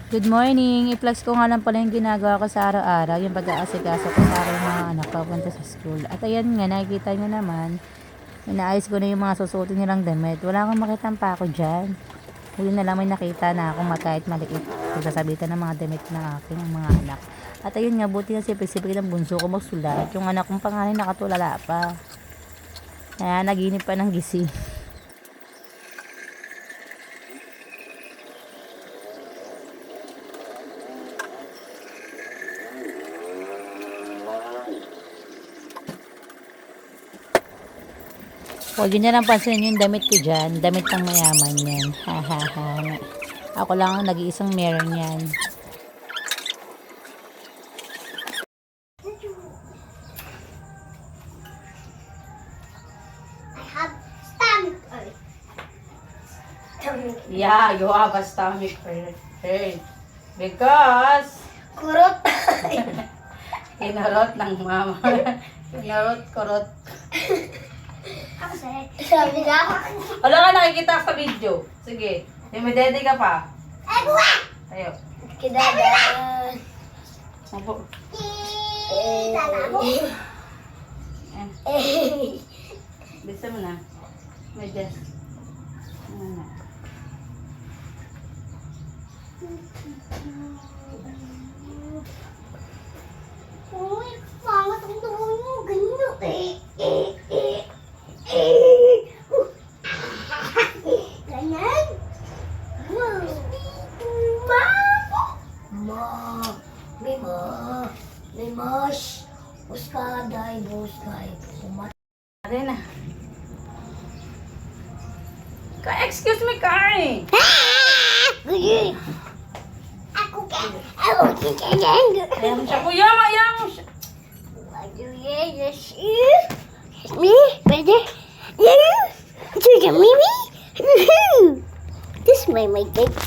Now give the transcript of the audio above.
Good morning! I-flex ko nga lang pala yung ginagawa ko sa araw-araw, yung pag-aasikaso ko sa aking mga anak papunta sa school. At ayan nga, nakikita nyo naman, inaayos ko na yung mga susuotin nilang damit. Wala akong makitang pa ako dyan. Huli na lang may nakita na akong kahit maliit. Pagsasabitan ng mga damit ng aking mga anak. At ayun nga, buti nga sipag-sipag ng bunso ko magsulat. Yung anak kong pangalan nakatulala pa. Kaya naginip pa ng gising. Huwag nyo na lang pansinin yung damit ko dyan. Damit ng mayaman yan. Ha ha ha. Ako lang ang nag-iisang meron yan. I have stomach ache. Yeah, you have a stomach pain. Because Kurot. kinarot ng mama. Kinarot-kurot. Sabi ka ako. Wala ka nakikita sa video. Sige. Dumidede ka pa. Ay, buwa! Ayo. Kidada. Mapo. Tala mo. Bisa mo na. Medyas. Ano na. Uy, pangat ang tuhon mo. Ganyan. Ganyan. Mimos. Buskaday. Aray na. Excuse me, Kari. Ako ganyan. Ayaw mo siya, kuya. Ayaw mo siya. What do you see? Me? Ready? Yeah. Do you me? This is my date.